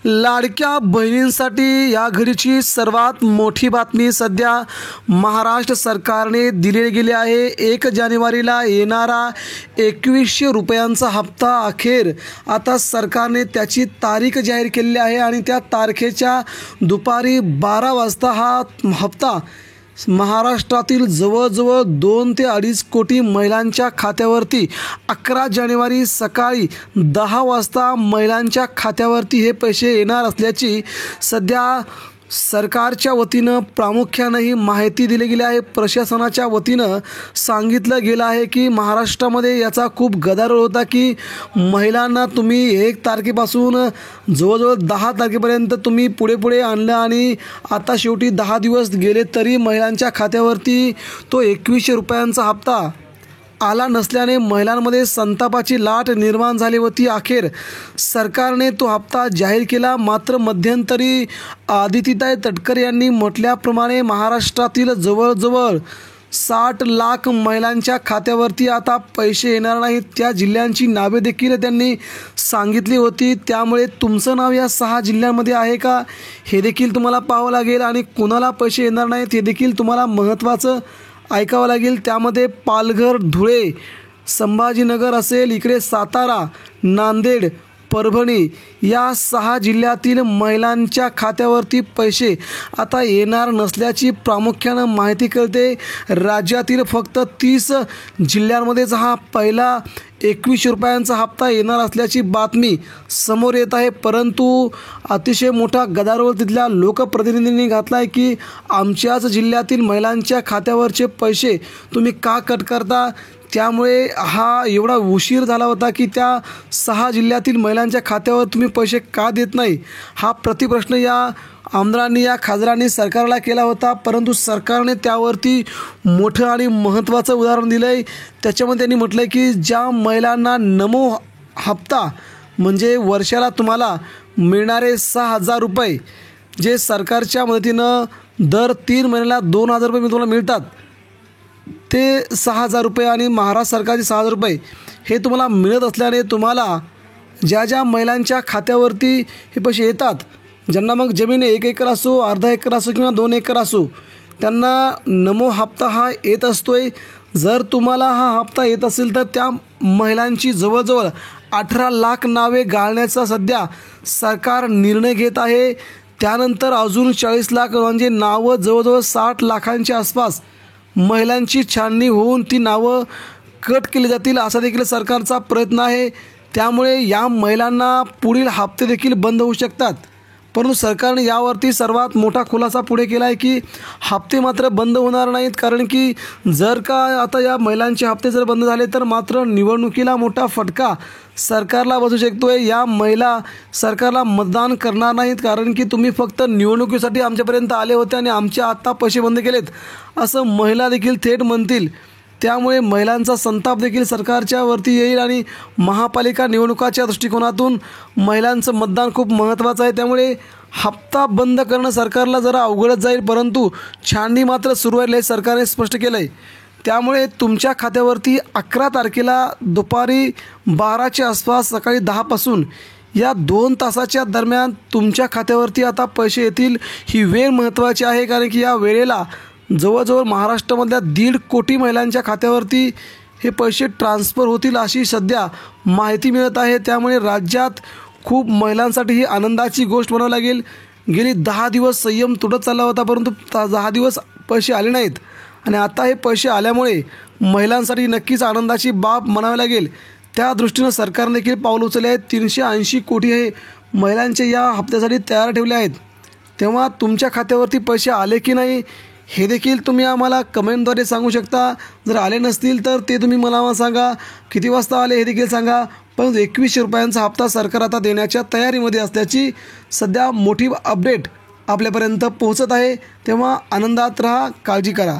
लाडक्या बहिणींसाठी या घडीची सर्वात मोठी बातमी सध्या महाराष्ट्र सरकारने दिली गेली आहे। 1 जानेवारीला येणारा 2100 रुपयांचा हप्ता अखेर आता सरकारने त्याची तारीख जाहीर केलेली आहे आणि त्या तारखेच्या दुपारी 12 वाजता हा हप्ता महाराष्ट्रातील जवळजवळ 2 ते 2.5 कोटी महिलांच्या खात्यावरती 11 जानेवारी सकाळी 10 वाजता महिलांच्या खात्यावरती हे पैसे येणार असल्याची सध्या सरकारच्या वतीनं प्रामुख्याने ही माहिती दिली गेली आहे। प्रशासनाच्या वतीनं सांगितलं गेलं आहे की महाराष्ट्रामध्ये याचा खूप गदारोळ होता की महिलांना तुम्ही 1 तारखेपासून जवळजवळ 10 तारखेपर्यंत तुम्ही पुढे आणलं आणि आता शेवटी 10 दिवस गेले तरी महिलांच्या खात्यावरती तो 2100 रुपयांचा हप्ता आला नसल्याने महिलांमध्ये संतापाची लाट निर्माण झाली होती। अखेर सरकारने तो हप्ता जाहीर केला। मात्र मध्यंतरी आदितीताई तटकरे यांनी म्हटल्याप्रमाणे महाराष्ट्रातील जवळजवळ 60 लाख महिलांच्या खात्यावरती आता पैसे येणार नाहीत। त्या जिल्ह्यांची नावे देखील त्यांनी सांगितली होती। त्यामुळे तुमचं नाव या 6 जिल्ह्यांमध्ये आहे का हे देखील तुम्हाला पाहावं लागेल आणि कुणाला पैसे येणार नाहीत हे देखील तुम्हाला महत्त्वाचं ऐकावं लागेल। त्यामध्ये पालघर, धुळे, संभाजीनगर असेल, इकडे सातारा, नांदेड, परभणी या 6 जिल्ह्यातील महिलांच्या खात्यावरती पैसे आता येणार नसल्याची प्रामुख्यानं माहिती कळते। राज्यातील फक्त 30 जिल्ह्यांमध्येच हा पहिला 2100 रुपयांचा हप्ता येणार असल्याची बातमी समोर येत आहे। परंतु अतिशय मोठा गदारोळ तिथल्या लोकप्रतिनिधींनी घातला आहे की आमच्याच जिल्ह्यातील महिलांच्या खात्यावरचे पैसे तुम्ही का कट करता। त्यामुळे हा एवढा उशीर झाला होता की त्या 6 जिल्ह्यातील महिलांच्या खात्यावर तुम्ही पैसे का देत नाही हा प्रतिप्रश्न या आमदारांनी या खासदारांनी सरकारला केला होता। परंतु सरकारने त्यावरती मोठं आणि महत्त्वाचं उदाहरण दिलं आहे। त्याच्यामध्ये त्यांनी म्हटलं आहे की ज्या महिलांना नमो हप्ता म्हणजे वर्षाला तुम्हाला मिळणारे 6000 रुपये जे सरकारच्या मदतीनं दर 3 महिन्याला 2000 रुपये तुम्हाला मिळतात ते 6000 रुपये आणि महाराष्ट्र सरकारचे 6000 रुपये हे तुम्हाला मिळत असल्याने तुम्हाला ज्या महिलांच्या खात्यावरती हे पैसे येतात, ज्यांना मग जमीन 1 एकर असो, अर्धा एकर असो किंवा 2 एकर असो, त्यांना नमो हप्ता हा येत असतोय। जर तुम्हाला हा हप्ता येत असेल तर त्या महिलांची जवळजवळ 18 लाख नावे गाळण्याचा सध्या सरकार निर्णय घेत आहे। त्यानंतर अजून 40 लाख म्हणजे नावं जवळजवळ 60 लाखांच्या आसपास महिलांची छाननी होऊन ती नावं कट केली जातील असा देखील सरकारचा प्रयत्न आहे। त्यामुळे या महिलांना पुढील हप्ते देखील बंद होऊ शकतात। परंतु सरकारने यावरती सर्वात मोठा खुलासा पुढे केला आहे की हप्ते मात्र बंद होणार नाहीत, कारण की जर का आता या महिलांचे हप्ते जर बंद झाले तर मात्र निवडणुकीला मोठा फटका सरकारला बसू शकतोय। या महिला सरकारला मतदान करणार नाहीत, कारण की तुम्ही फक्त निवडणुकीसाठी आमच्यापर्यंत आले होते आणि आमचे आत्ता पैसे बंद केलेत असं महिला देखील थेट म्हणतील। त्यामुळे महिलांचा संताप देखील सरकारच्या वरती येईल आणि महापालिका निवडणुकाच्या दृष्टिकोनातून महिलांचं मतदान खूप महत्त्वाचं आहे। त्यामुळे हप्ता बंद करणं सरकारला जरा अवघडच जाईल, परंतु छाननी मात्र सुरू आहे हे सरकारने स्पष्ट केलं आहे। त्यामुळे तुमच्या खात्यावरती 11 तारखेला दुपारी 12च्या आसपास सकाळी 10 पासून या 2 तासाच्या दरम्यान तुमच्या खात्यावरती आता पैसे येतील। ही वेळ महत्त्वाची आहे, कारण की या वेळेला जवळजवळ महाराष्ट्रामधल्या 1.5 कोटी महिलांच्या खात्यावरती हे पैसे ट्रान्सफर होतील अशी सध्या माहिती मिळत आहे। त्यामुळे राज्यात खूप महिलांसाठी ही आनंदाची गोष्ट म्हणावी लागेल। गेली 10 दिवस संयम तुटत चालला होता, परंतु 10 दिवस पैसे आले नाहीत आणि आता हे पैसे आल्यामुळे महिलांसाठी नक्कीच आनंदाची बाब म्हणावी लागेल। त्या दृष्टीनं सरकारने देखील पाऊल उचलले आहेत। 380 कोटी हे महिलांचे या हप्त्यासाठी तयार ठेवले आहेत। तेव्हा तुमच्या खात्यावरती पैसे आले की नाही हे देखील तुम्ही आम्हाला कमेंटद्वारे सांगू शकता। जर आले नसतील तर ते तुम्ही मला सांगा, किती वाजता आले हे देखील सांगा। पण 2100 रुपयांचा हप्ता सरकार आता देण्याच्या तयारीमध्ये असल्याची सध्या मोठी अपडेट आपल्यापर्यंत पोहोचत आहे। तेव्हा आनंदात राहा, काळजी करा।